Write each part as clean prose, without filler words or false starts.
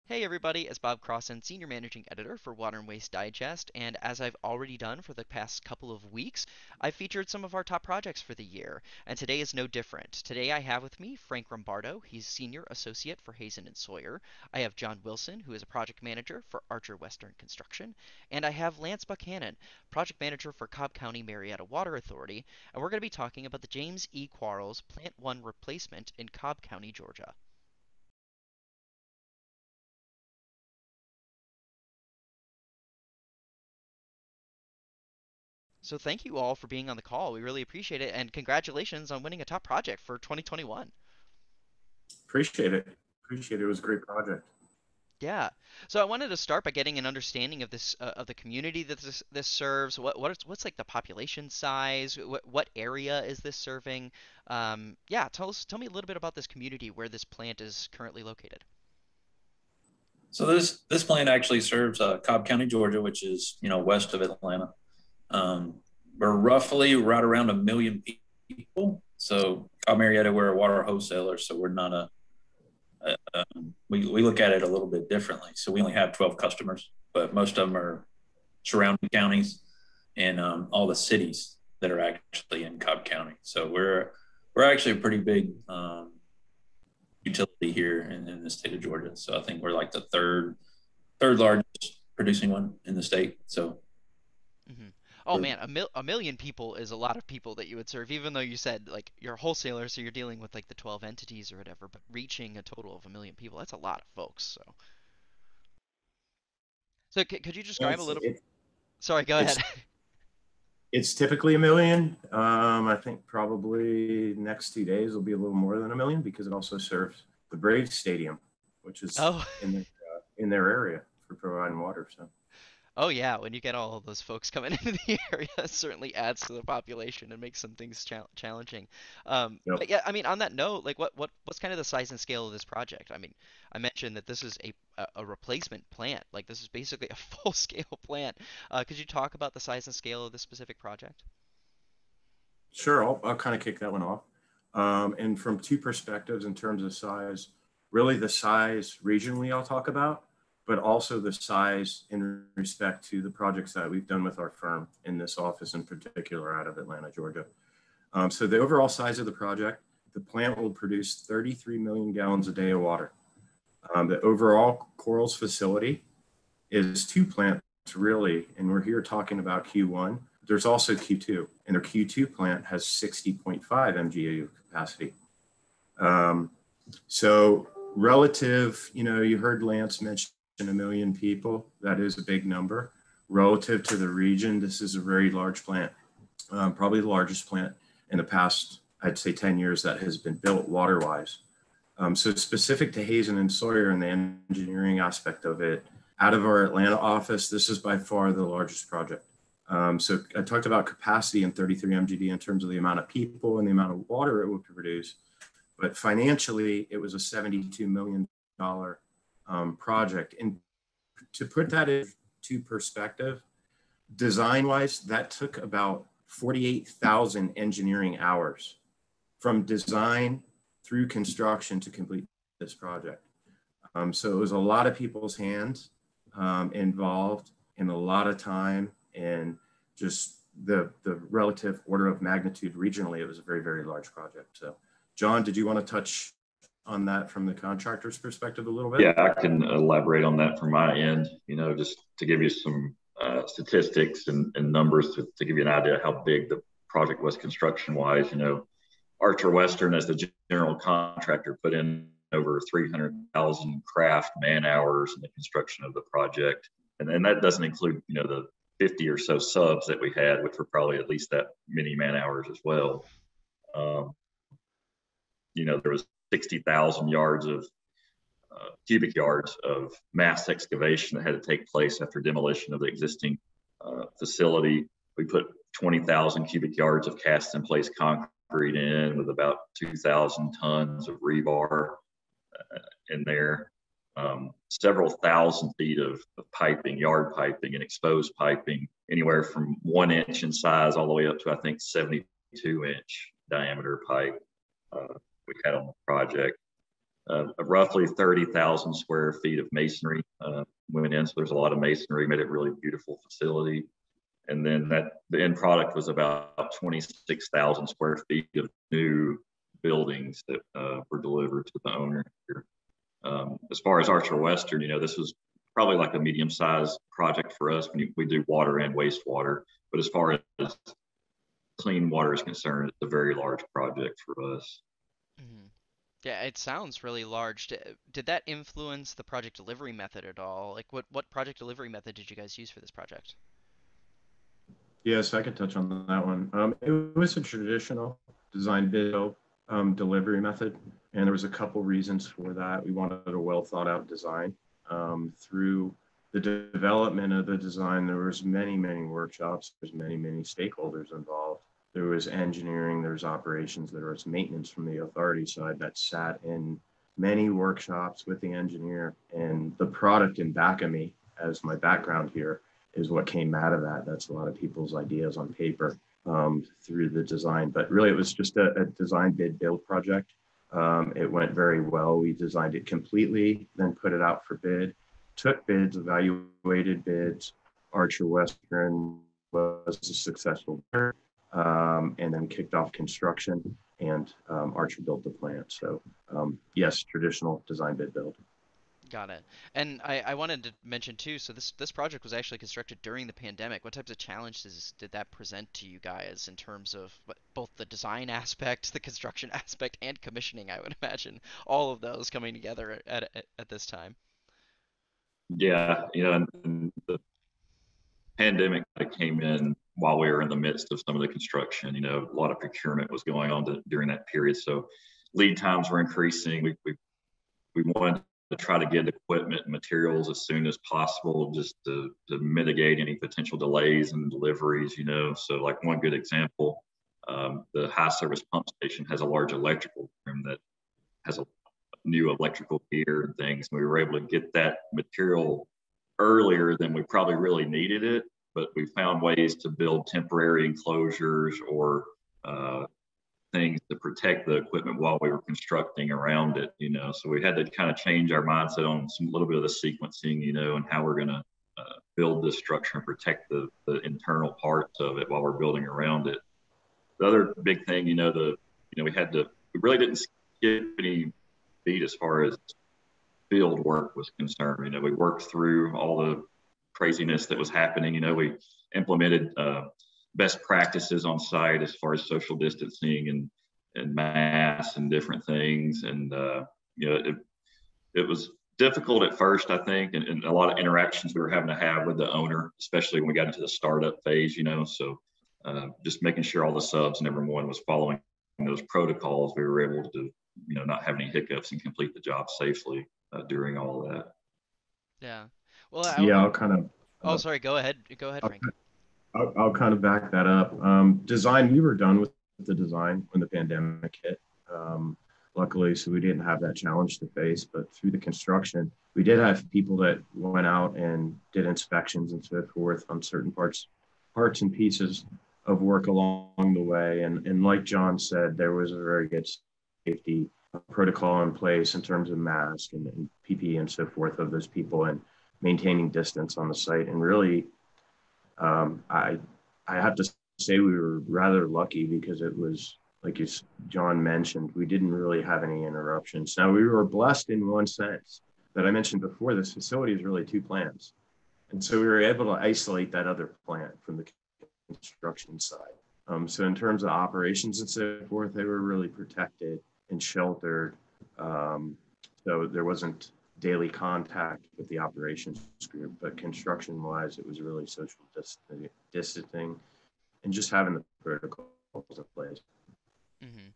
Hey everybody, it's Bob Crossan, Senior Managing Editor for Water and Waste Digest, and as I've already done for the past couple of weeks, I've featured some of our top projects for the year, and today is no different. Today I have with me Frank Rombardo, he's Senior Associate for Hazen and Sawyer. I have John Wilson, who is a Project Manager for Archer Western Construction, and I have Lance Buchanan, Project Manager for Cobb County-Marietta Water Authority, and we're going to be talking about the James E. Quarles Plant 1 replacement in Cobb County, Georgia. So thank you all for being on the call. We really appreciate it, and congratulations on winning a top project for 2021. Appreciate it. Appreciate it. It was a great project. Yeah. So I wanted to start by getting an understanding of this of the community that this serves. What's like the population size? What area is this serving? Yeah, tell me a little bit about this community where this plant is currently located. So this plant actually serves Cobb County, Georgia, which is west of Atlanta. We're roughly right around a million people. So Cobb-Marietta, we're a water wholesaler, so we're not we look at it a little bit differently. So we only have 12 customers, but most of them are surrounding counties and all the cities that are actually in Cobb County. So we're actually a pretty big utility here in the state of Georgia. So I think we're like the third largest producing one in the state. So Hmm. Oh man, a million people is a lot of people that you would serve, even though you said like you're a wholesaler, so you're dealing with like the 12 entities or whatever, but reaching a total of a million people, that's a lot of folks. So could you describe a It's little? it, Sorry, go ahead. it's it's typically a million. I think probably next 2 days will be a little more than a million because it also serves the Braves Stadium, which is Oh, in their area for providing water. So oh yeah, when you get all of those folks coming into the area, it certainly adds to the population and makes some things challenging. yep. But yeah, I mean, on that note, like what's kind of the size and scale of this project? I mean, I mentioned that this is a replacement plant. Like this is basically a full-scale plant. Could you talk about the size and scale of this specific project? Sure, I'll kind of kick that one off. And from two perspectives in terms of size, really the size regionally I'll talk about, but also the size in respect to the projects that we've done with our firm in this office in particular out of Atlanta, Georgia. So the overall size of the project, the plant will produce 33 million gallons a day of water. The overall Quarles facility is two plants really, and we're here talking about Q1. There's also Q2, and their Q2 plant has 60.5 MGU capacity. Um, so relative, you heard Lance mention a million people. That is a big number. Relative to the region, this is a very large plant, probably the largest plant in the past, I'd say 10 years that has been built water-wise. So specific to Hazen and Sawyer and the engineering aspect of it, out of our Atlanta office, this is by far the largest project. So I talked about capacity in 33 MGD in terms of the amount of people and the amount of water it would produce, but financially, it was a $72 million project. And to put that into perspective, design-wise, that took about 48,000 engineering hours from design through construction to complete this project. So it was a lot of people's hands involved and a lot of time and just the relative order of magnitude regionally, it was a very, very large project. So John, did you want to touch on that from the contractor's perspective a little bit? Yeah, I can elaborate on that from my end, just to give you some statistics and numbers to give you an idea how big the project was construction wise. Archer Western, as the general contractor, put in over 300,000 craft man hours in the construction of the project. And that doesn't include, the 50 or so subs that we had, which were probably at least that many man hours as well. There was 60,000 yards of cubic yards of mass excavation that had to take place after demolition of the existing facility. We put 20,000 cubic yards of cast in place concrete in with about 2,000 tons of rebar in there. Several thousand feet of piping, yard piping and exposed piping, anywhere from 1 inch in size all the way up to, I think, 72-inch diameter pipe we had on the project. roughly 30,000 square feet of masonry went in. So there's a lot of masonry, made it a really beautiful facility. And then the end product was about 26,000 square feet of new buildings that were delivered to the owner here. As far as Archer Western, this was probably like a medium-sized project for us when we do water and wastewater. But as far as clean water is concerned, it's a very large project for us. Hmm. Yeah, it sounds really large. Did that influence the project delivery method at all? Like, what project delivery method did you guys use for this project? Yes, I could touch on that one. It was a traditional design build delivery method, and there was a couple reasons for that. We wanted a well thought out design. Through the development of the design, there was many workshops. There's many stakeholders involved. There was engineering, there's operations, there was maintenance from the authority side that sat in many workshops with the engineer, and the product in back of me as my background here is what came out of that. That's a lot of people's ideas on paper through the design, but really it was just a design bid build project. It went very well. We designed it completely, then put it out for bid, took bids, evaluated bids. Archer Western was a successful bidder, and then kicked off construction, and Archer built the plant. So yes, traditional design bid build. Got it. And I wanted to mention too, so this project was actually constructed during the pandemic. What types of challenges did that present to you guys in terms of both the design aspect, the construction aspect, and commissioning, I would imagine, all of those coming together at this time? Yeah, and the pandemic that came in while we were in the midst of some of the construction. A lot of procurement was going on during that period. So lead times were increasing. We wanted to try to get equipment and materials as soon as possible just to mitigate any potential delays in deliveries. So like one good example, the high service pump station has a large electrical room that has a new electrical gear and things. We were able to get that material earlier than we probably really needed it, but we found ways to build temporary enclosures or things to protect the equipment while we were constructing around it. So we had to kind of change our mindset on a little bit of the sequencing, and how we're going to build this structure and protect the internal parts of it while we're building around it. The other big thing, we really didn't skip any beat as far as field work was concerned. We worked through all the craziness that was happening. We implemented best practices on site as far as social distancing and masks and different things. And it was difficult at first, I think, and a lot of interactions we were having to have with the owner, especially when we got into the startup phase. So just making sure all the subs and everyone was following those protocols, we were able to not have any hiccups and complete the job safely during all of that. Yeah. Well, Yeah, I'll kind of. Oh, sorry. Go ahead. Go ahead, I'll, Frank. I'll kind of back that up. Design, we were done with the design when the pandemic hit. Luckily, so we didn't have that challenge to face. But through the construction, we did have people that went out and did inspections and so forth on certain parts and pieces of work along the way. And like John said, there was a very good safety protocol in place in terms of mask and PPE and so forth of those people and maintaining distance on the site. And really, I have to say we were rather lucky because it was, like John mentioned, we didn't really have any interruptions. Now, we were blessed in one sense that I mentioned before. This facility is really two plants. And so we were able to isolate that other plant from the construction side. So in terms of operations and so forth, they were really protected and sheltered. So there wasn't daily contact with the operations group, but construction wise, it was really social distancing and just having the protocols in place. Hmm.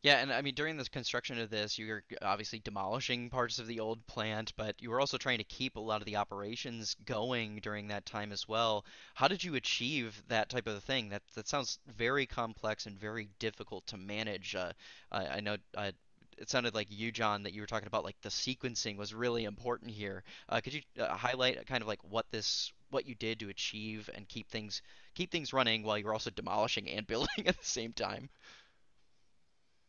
Yeah, and I mean, during the construction of this, you were obviously demolishing parts of the old plant, but you were also trying to keep a lot of the operations going during that time as well. How did you achieve that type of thing? That sounds very complex and very difficult to manage. I know it sounded like you, John, that you were talking about like the sequencing was really important here. Could you highlight kind of like what you did to achieve and keep things running while you were also demolishing and building at the same time?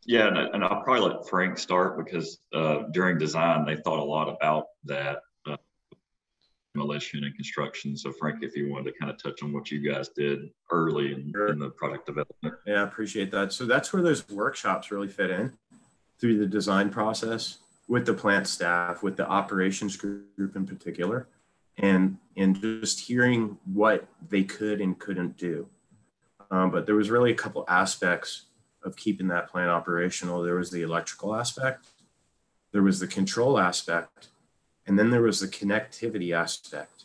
Yeah, and I'll probably let Frank start because during design, they thought a lot about that demolition and construction. So Frank, if you wanted to kind of touch on what you guys did early in the project development. Yeah, I appreciate that. So that's where those workshops really fit in through the design process with the plant staff, with the operations group in particular, and just hearing what they could and couldn't do. But there was really a couple aspects of keeping that plant operational. There was the electrical aspect, there was the control aspect, and then there was the connectivity aspect.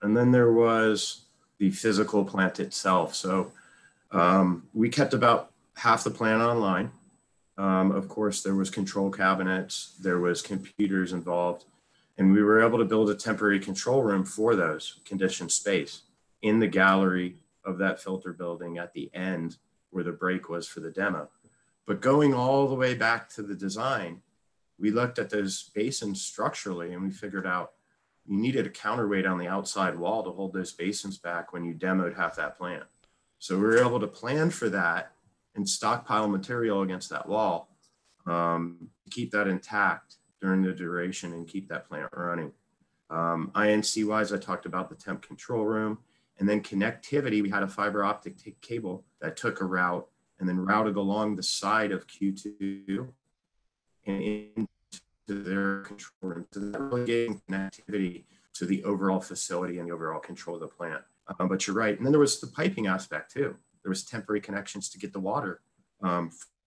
And then there was the physical plant itself. So we kept about half the plant online. Of course, there was control cabinets, there was computers involved, and we were able to build a temporary control room for those conditioned space in the gallery of that filter building at the end where the break was for the demo. But going all the way back to the design, we looked at those basins structurally and we figured out you needed a counterweight on the outside wall to hold those basins back when you demoed half that plant. So we were able to plan for that and stockpile material against that wall to keep that intact during the duration and keep that plant running. INC wise, I talked about the temp control room, and then connectivity. We had a fiber optic cable that took a route and then routed along the side of Q2 and into their control room. So that really gave connectivity to the overall facility and the overall control of the plant. But you're right. And then there was the piping aspect too. There was temporary connections to get the water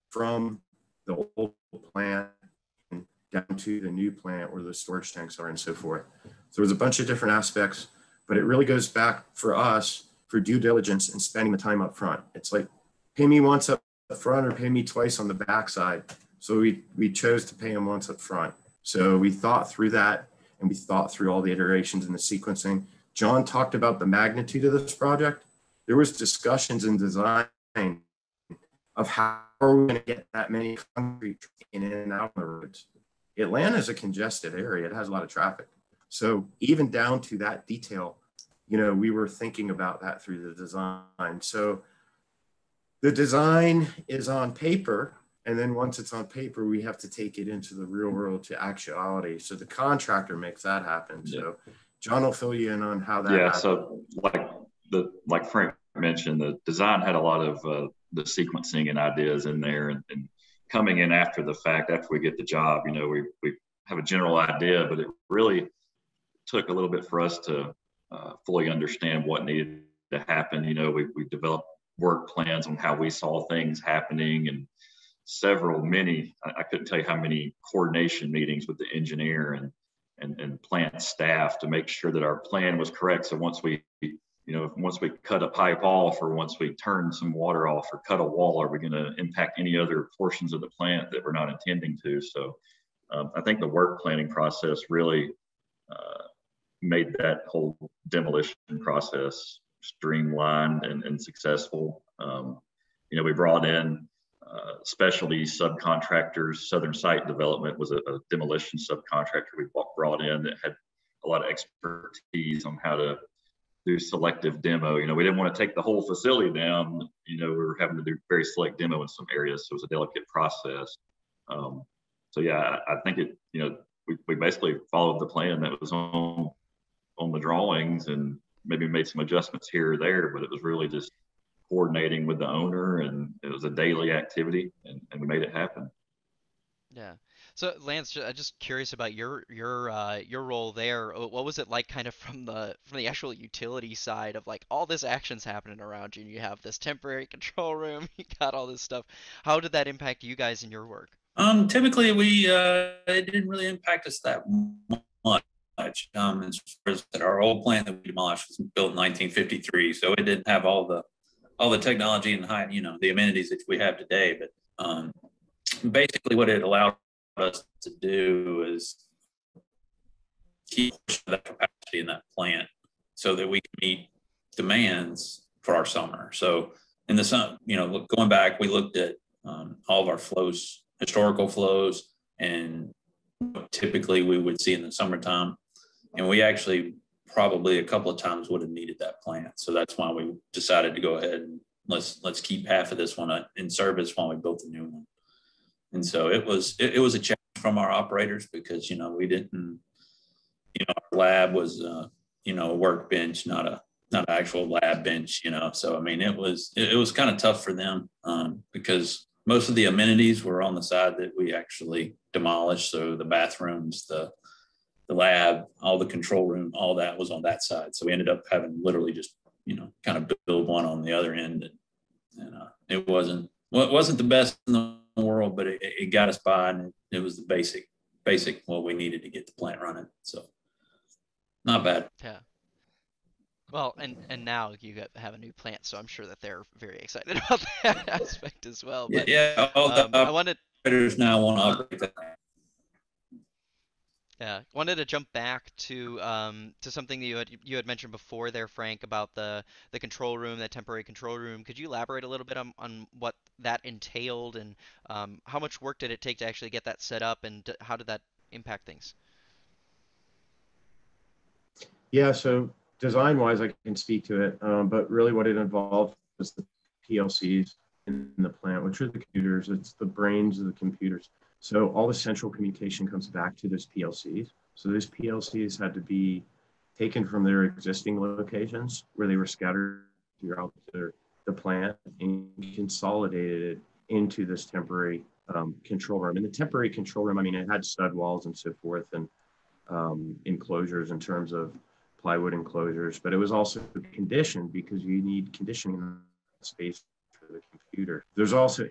from the old plant down to the new plant where the storage tanks are and so forth. So there was a bunch of different aspects, but it really goes back for us for due diligence and spending the time up front. It's like, pay me once up front or pay me twice on the backside. So we chose to pay them once up front. So we thought through that and we thought through all the iterations and the sequencing. John talked about the magnitude of this project. There was discussions in design of how are we going to get that many concrete in and out of the roads. Atlanta is a congested area. It has a lot of traffic. So even down to that detail, you know, we were thinking about that through the design. So the design is on paper. And then once it's on paper, we have to take it into the real world to actuality. So the contractor makes that happen. Yeah. So John will fill you in on how that happens. So like Frank mentioned, the design had a lot of the sequencing and ideas in there, and coming in after the fact, after we get the job, you know, we have a general idea, but it really took a little bit for us to fully understand what needed to happen. You know, we developed work plans on how we saw things happening, and I couldn't tell you how many coordination meetings with the engineer and plant staff to make sure that our plan was correct. So once we cut a pipe off, or once we turn some water off or cut a wall, are we going to impact any other portions of the plant that we're not intending to? So I think the work planning process really made that whole demolition process streamlined and successful. We brought in specialty subcontractors. Southern Site Development was a demolition subcontractor we brought in that had a lot of expertise on how to do selective demo. You know, we didn't want to take the whole facility down. You know, we were having to do very select demo in some areas, so it was a delicate process. So yeah, I think we basically followed the plan that was on the drawings, and maybe made some adjustments here or there, but it was really just coordinating with the owner, and it was a daily activity, and we made it happen. Yeah. So Lance, just curious about your role there. What was it like, kind of from the actual utility side of like all this action's happening around you, and you have this temporary control room, you got all this stuff. How did that impact you guys in your work? Typically it didn't really impact us that much. As far as our old plant that we demolished was built in 1953, so it didn't have all the technology and the amenities that we have today. But basically, what it allowed us to do is keep that capacity in that plant so that we can meet demands for our summer. So in the summer, going back, we looked at all of our flows, historical flows, and typically we would see in the summertime. And we actually probably a couple of times would have needed that plant. So that's why we decided to go ahead and let's keep half of this one in service while we built the new one. And so it was a challenge from our operators because, we didn't, our lab was, a workbench, not an actual lab bench, So, I mean, it was kind of tough for them because most of the amenities were on the side that we actually demolished. So the bathrooms, the lab, all the control room, all that was on that side. So we ended up having literally just, kind of build one on the other end. And it wasn't the best in the world, but it got us by, and it was the basic what we needed to get the plant running. So not bad. Yeah. Well, and now you have a new plant, so I'm sure that they're very excited about that aspect as well. But Yeah, all the I wanted operators now want to operate that. Yeah, wanted to jump back to something that you had mentioned before there, Frank, about the control room, that temporary control room. Could you elaborate a little bit on what that entailed and how much work did it take to actually get that set up, and how did that impact things? Yeah, so design-wise, I can speak to it, but really what it involved was the PLCs in the plant, which are the computers. It's the brains of the computers. So all the central communication comes back to those PLCs. So those PLCs had to be taken from their existing locations where they were scattered throughout the plant and consolidated into this temporary control room. And the temporary control room, I mean, it had stud walls and so forth, and enclosures in terms of plywood enclosures, but it was also conditioned because you need conditioning space for the computer. There's also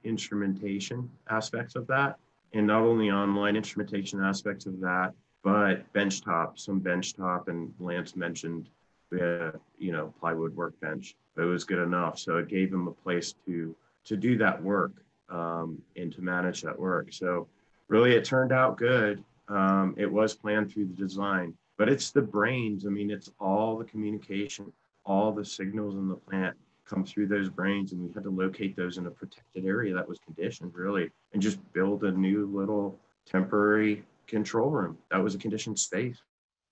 instrumentation aspects of that, and not only online instrumentation aspects of that, but some benchtop, and Lance mentioned we had a plywood workbench, but it was good enough. So it gave them a place to do that work and to manage that work. So really it turned out good. It was planned through the design, but it's the brains. I mean, it's all the communication, all the signals in the plant come through those brains, and we had to locate those in a protected area that was conditioned, really, and just build a new little temporary control room. That was a conditioned space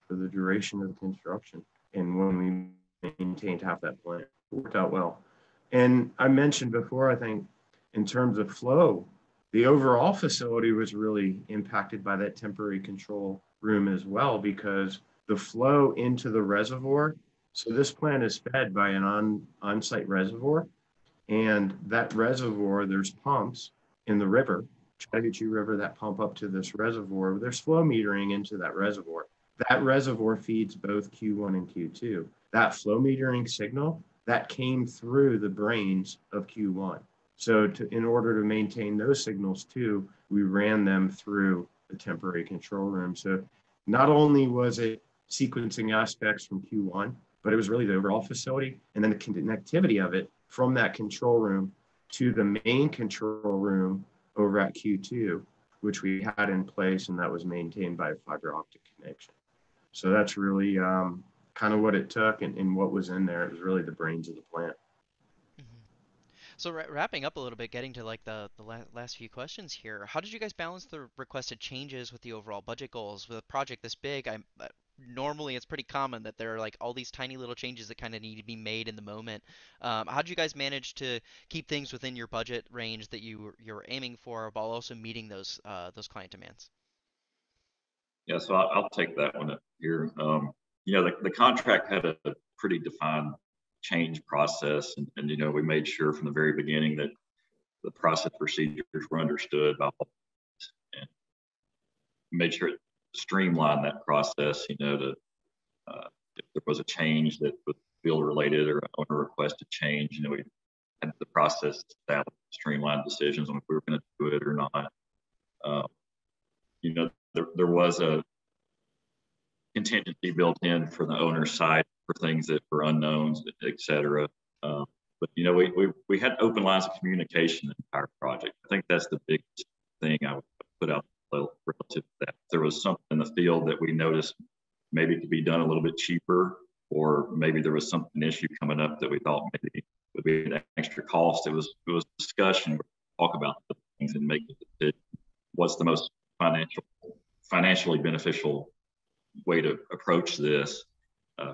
for the duration of the construction. And when we maintained half that plant, it worked out well. And I mentioned before, I think, in terms of flow, the overall facility was really impacted by that temporary control room as well, because the flow into the reservoir. So this plant is fed by an on-site reservoir, and that reservoir, there's pumps in the river, Chattahoochee River, that pump up to this reservoir. There's flow metering into that reservoir. That reservoir feeds both Q1 and Q2. That flow metering signal, that came through the brains of Q1. So in order to maintain those signals too, we ran them through the temporary control room. So not only was it sequencing aspects from Q1, but it was really the overall facility, and then the connectivity of it from that control room to the main control room over at Q2, which we had in place, and that was maintained by a fiber optic connection. So that's really kind of what it took, and what was in there. It was really the brains of the plant. So wrapping up a little bit, getting to like the last few questions here, how did you guys balance the requested changes with the overall budget goals? With a project this big, normally it's pretty common that there are like all these tiny little changes that kind of need to be made in the moment. How did you guys manage to keep things within your budget range that you're aiming for, while also meeting those client demands? Yeah, so I'll take that one up here. The contract had a pretty defined change process, and we made sure from the very beginning that the process procedures were understood by all, and made sure it streamlined that process. To if there was a change that was field related or owner requested change, we had the process established, streamlined decisions on if we were going to do it or not. There was a contingency built in for the owner's side for things that were unknowns, et cetera. But we had open lines of communication in the entire project. I think that's the biggest thing I would put out relative to that. If there was something in the field that we noticed maybe it could be done a little bit cheaper, or maybe there was an issue coming up that we thought maybe would be an extra cost. It was discussion, talk about the things and make a decision. What's the most financially beneficial way to approach this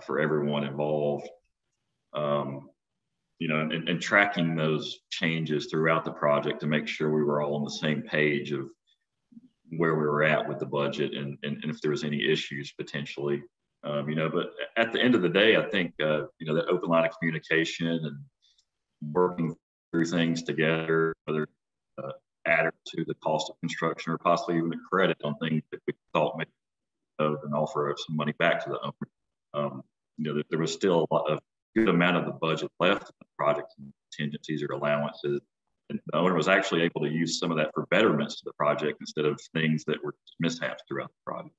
for everyone involved. and tracking those changes throughout the project to make sure we were all on the same page of where we were at with the budget and if there was any issues potentially. But at the end of the day, I think, that open line of communication and working through things together, whether added to the cost of construction or possibly even a credit on things that we thought maybe and offer some money back to the owner. There was still a good amount of the budget left in the project and contingencies or allowances. And the owner was actually able to use some of that for betterments to the project instead of things that were mishaps throughout the project.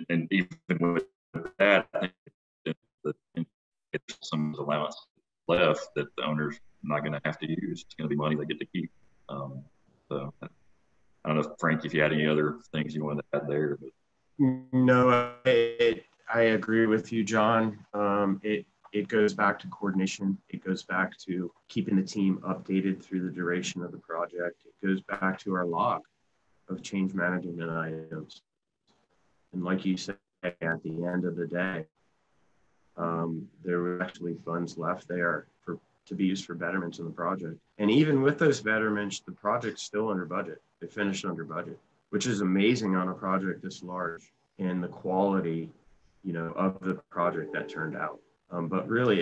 And even with that, I think that some of the allowance left that the owner's not going to have to use. It's going to be money they get to keep. So I don't know, Frank, if you had any other things you wanted to add there. But. No, I agree with you, John. It goes back to coordination. It goes back to keeping the team updated through the duration of the project. It goes back to our log of change management items. And like you said, at the end of the day, there were actually funds left there to be used for betterments in the project. And even with those betterments, the project's still under budget. They finished under budget, which is amazing on a project this large and the quality, of the project that turned out. But really,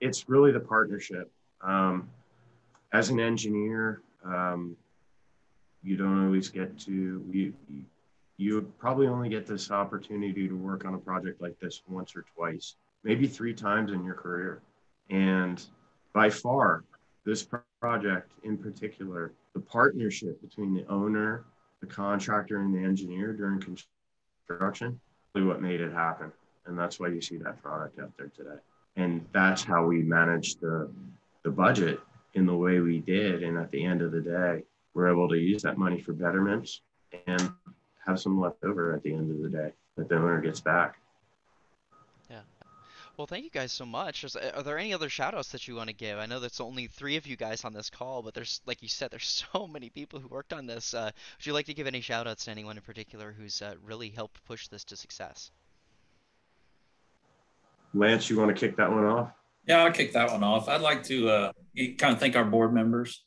it's really the partnership. As an engineer, you don't always get to, you probably only get this opportunity to work on a project like this once or twice, maybe 3 times in your career. And by far, this project in particular, the partnership between the owner, the contractor, and the engineer during construction, really what made it happen. And that's why you see that product out there today. And that's how we managed the budget in the way we did. And at the end of the day, we're able to use that money for betterments and have some left over at the end of the day that the owner gets back. Yeah. Well, thank you guys so much. Are there any other shout outs that you want to give? I know there's only 3 of you guys on this call, but there's, like you said, there's so many people who worked on this. Would you like to give any shout outs to anyone in particular who's really helped push this to success? Lance, you want to kick that one off? Yeah, I'll kick that one off. I'd like to kind of thank our board members.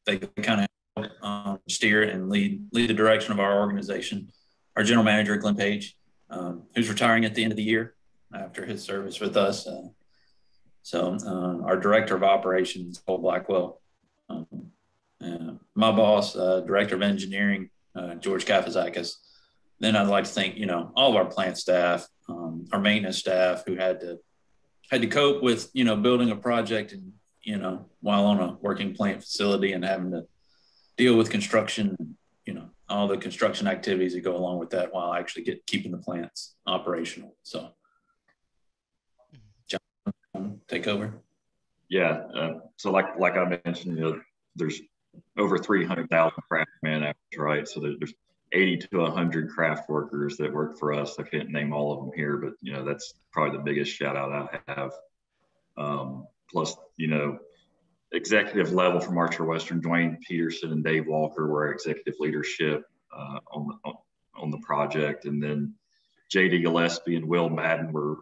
They kind of steer and lead the direction of our organization. Our general manager, Glenn Page, who's retiring at the end of the year after his service with us. Our director of operations, Cole Blackwell. My boss, director of engineering, George Kafazakis. Then I'd like to thank, all of our plant staff, our maintenance staff who had to cope with, building a project and, while on a working plant facility and having to deal with construction, all the construction activities that go along with that while actually keeping the plants operational. So, John, take over. Yeah. So like I mentioned, there's over 300,000 craftsmen average, right? So there's 80 to 100 craft workers that work for us. I can't name all of them here, but that's probably the biggest shout out I have. Plus, executive level from Archer Western, Dwayne Peterson and Dave Walker were executive leadership on the project, and then JD Gillespie and Will Madden were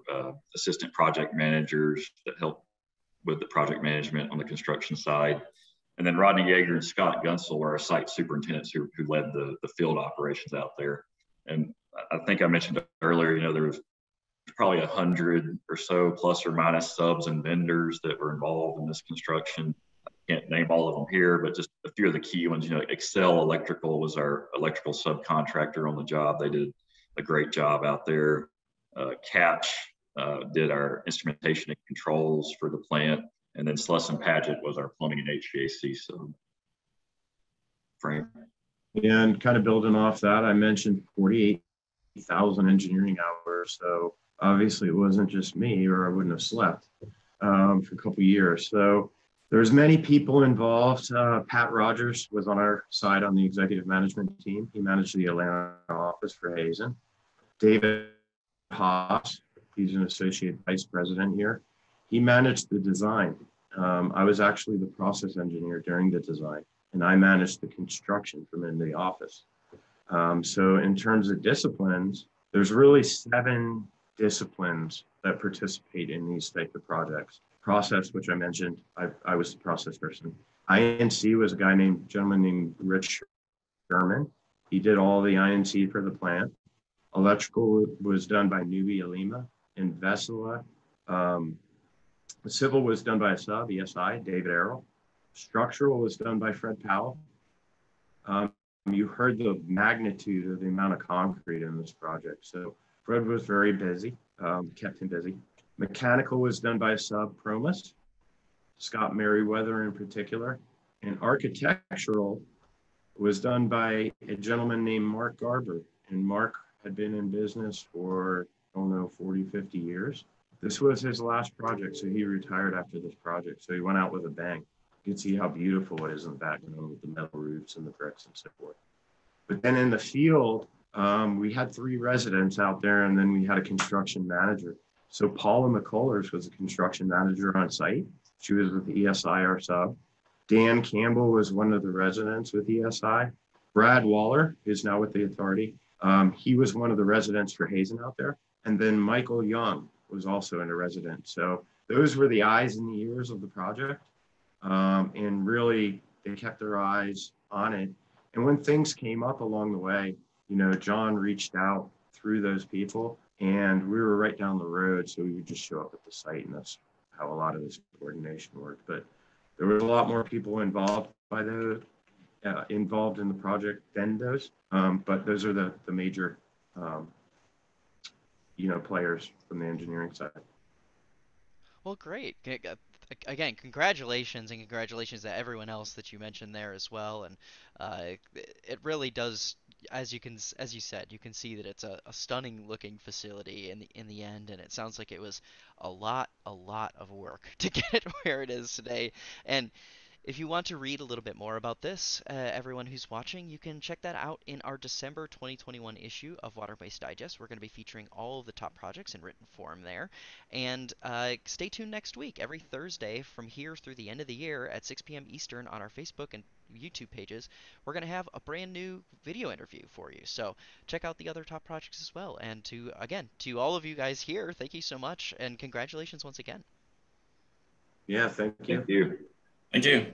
assistant project managers that helped with the project management on the construction side. And then Rodney Yeager and Scott Gunsel were our site superintendents who led the field operations out there. And I think I mentioned earlier, there was probably 100 or so plus or minus subs and vendors that were involved in this construction. I can't name all of them here, but just a few of the key ones. Excel Electrical was our electrical subcontractor on the job. They did a great job out there. Catch did our instrumentation and controls for the plant. And then Sluss and Paget was our plumbing and HVAC. So, Frank. And kind of building off that, I mentioned 48,000 engineering hours. So obviously it wasn't just me, or I wouldn't have slept for a couple of years. So there's many people involved. Pat Rogers was on our side on the executive management team. He managed the Atlanta office for Hazen. David Haas, he's an associate vice president here. He managed the design. I was actually the process engineer during the design, and I managed the construction from in the office. So in terms of disciplines, there's really 7 disciplines that participate in these type of projects. Process, which I mentioned, I was the process person. INC was a gentleman named Rich Sherman. He did all the INC for the plant. Electrical was done by Nubi Alima and Vesela. The civil was done by a sub, ESI, David Errol. Structural was done by Fred Powell. You heard the magnitude of the amount of concrete in this project. So Fred was very busy, kept him busy. Mechanical was done by a sub, Promus, Scott Merriweather in particular. And architectural was done by a gentleman named Mark Garber. And Mark had been in business for, I don't know, 40, 50 years. This was his last project, so he retired after this project. So he went out with a bang. You can see how beautiful it is in the background with the metal roofs and the bricks and so forth. But then in the field, we had 3 residents out there, and then we had a construction manager. So Paula McCullers was a construction manager on site. She was with ESI, our sub. Dan Campbell was one of the residents with ESI. Brad Waller is now with the authority. He was one of the residents for Hazen out there. And then Michael Young was also a resident. So those were the eyes and the ears of the project. And really, they kept their eyes on it. And when things came up along the way, you know, John reached out through those people, and we were right down the road. So we would just show up at the site, and that's how a lot of this coordination worked. But there was a lot more people involved involved in the project than those. But those are the major, players from the engineering side. Well, great. Again, congratulations, and congratulations to everyone else that you mentioned there as well. And it really does, as you said, you can see that it's a stunning looking facility in the end, and it sounds like it was a lot of work to get it where it is today. And if you want to read a little bit more about this, everyone who's watching, you can check that out in our December 2021 issue of Water Waste Digest. We're going to be featuring all of the top projects in written form there. And stay tuned next week, every Thursday from here through the end of the year at 6 p.m. Eastern on our Facebook and YouTube pages. We're going to have a brand new video interview for you. So check out the other top projects as well. And to all of you guys here, thank you so much, and congratulations once again. Yeah, thank you. Thank you. Thank you.